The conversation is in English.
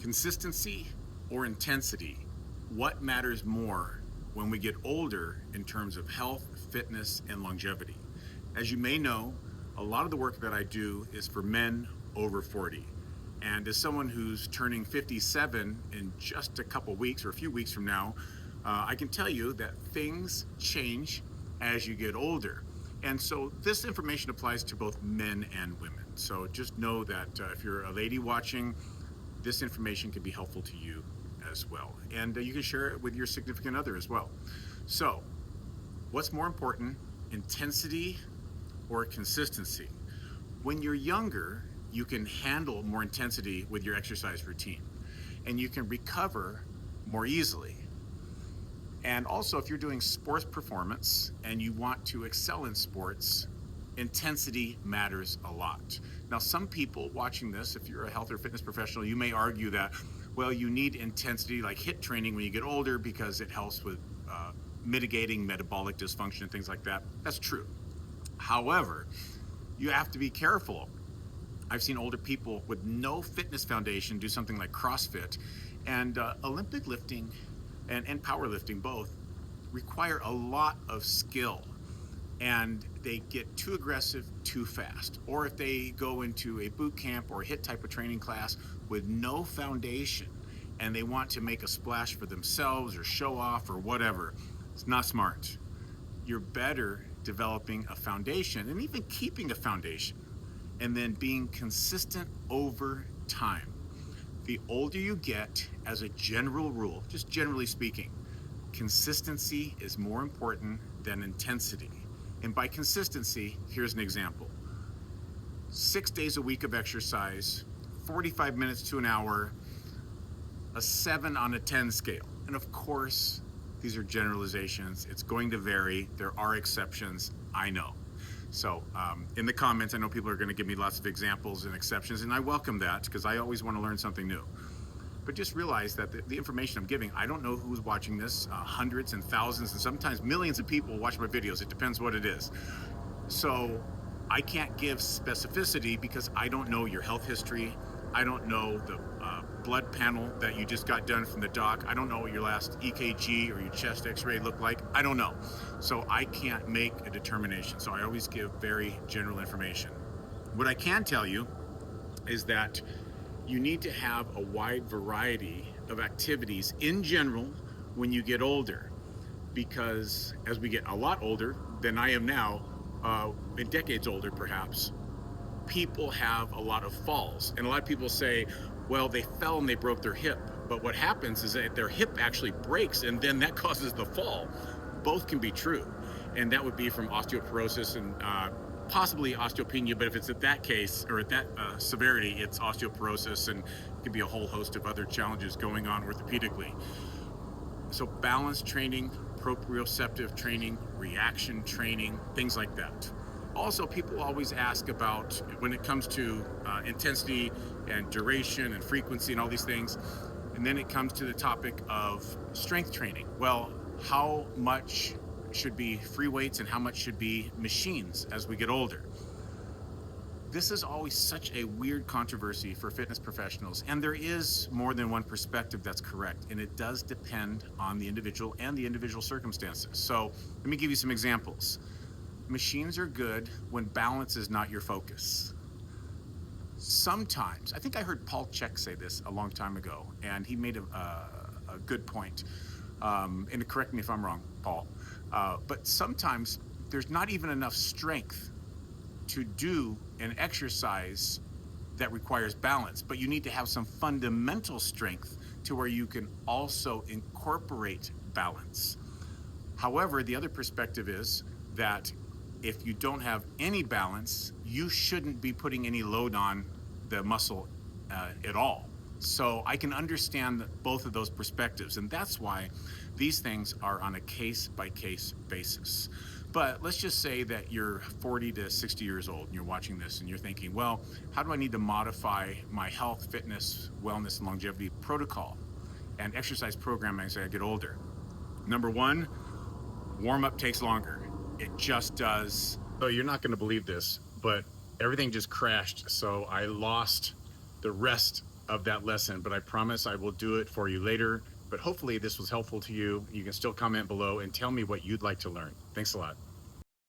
Consistency or intensity? What matters more when we get older in terms of health, fitness, and longevity? As you may know, a lot of the work that I do is for men over 40. And as someone who's turning 57 in just a couple weeks or a few weeks from now, I can tell you that things change as you get older. And so this information applies to both men and women. So just know that if you're a lady watching, this information can be helpful to you as well. And you can share it with your significant other as well. So what's more important, intensity or consistency? When you're younger, you can handle more intensity with your exercise routine and you can recover more easily. And also, if you're doing sports performance and you want to excel in sports, intensity matters a lot. Now, some people watching this, if you're a health or fitness professional, you may argue that, well, you need intensity like HIIT training when you get older because it helps with mitigating metabolic dysfunction and things like that. That's true. However, you have to be careful. I've seen older people with no fitness foundation do something like CrossFit, and Olympic lifting and powerlifting both require a lot of skill, and they get too aggressive too fast. Or if they go into a boot camp or a HIIT type of training class with no foundation and they want to make a splash for themselves or show off or whatever, it's not smart. You're better developing a foundation and even keeping a foundation and then being consistent over time. The older you get, as a general rule, just generally speaking, consistency is more important than intensity. And by consistency, here's an example. 6 days a week of exercise, 45 minutes to an hour, a 7 on a 10 scale. And of course, these are generalizations. It's going to vary. There are exceptions, I know. So in the comments, I know people are going to give me lots of examples and exceptions, and I welcome that because I always want to learn something new. But just realize that the information I'm giving, I don't know who's watching this. Hundreds and thousands and sometimes millions of people watch my videos. It depends what it is. So I can't give specificity because I don't know your health history. I don't know the blood panel that you just got done from the doc. I don't know what your last EKG or your chest x-ray looked like. I don't know. So I can't make a determination. So I always give very general information. What I can tell you is that you need to have a wide variety of activities in general when you get older, because as we get a lot older than I am now, in decades older perhaps, people have a lot of falls. And a lot of people say, well, they fell and they broke their hip. But what happens is that their hip actually breaks and then that causes the fall. Both can be true. And that would be from osteoporosis and possibly osteopenia, but if it's at that case or at that severity, it's osteoporosis, and it could be a whole host of other challenges going on orthopedically. So balance training, proprioceptive training, reaction training, things like that. Also, people always ask about, when it comes to intensity and duration and frequency and all these things, and then it comes to the topic of strength training. Well, how much should be free weights and how much should be machines as we get older? This is always such a weird controversy for fitness professionals, and there is more than one perspective that's correct, and it does depend on the individual and the individual circumstances. So let me give you some examples. Machines are good when balance is not your focus. Sometimes, I think I heard Paul Chek say this a long time ago, and he made a good point. And correct me if I'm wrong, Paul. But sometimes there's not even enough strength to do an exercise that requires balance, but you need to have some fundamental strength to where you can also incorporate balance. However, the other perspective is that if you don't have any balance, you shouldn't be putting any load on the muscle at all. So I can understand both of those perspectives, and that's why these things are on a case-by-case basis. But let's just say that you're 40 to 60 years old and you're watching this and you're thinking, well, how do I need to modify my health, fitness, wellness, and longevity protocol and exercise program as I get older? Number one, warm-up takes longer. It just does. So you're not going to believe this, but everything just crashed. So I lost the rest of that lesson, but I promise I will do it for you later. But hopefully this was helpful to you. You can still comment below and tell me what you'd like to learn. Thanks a lot.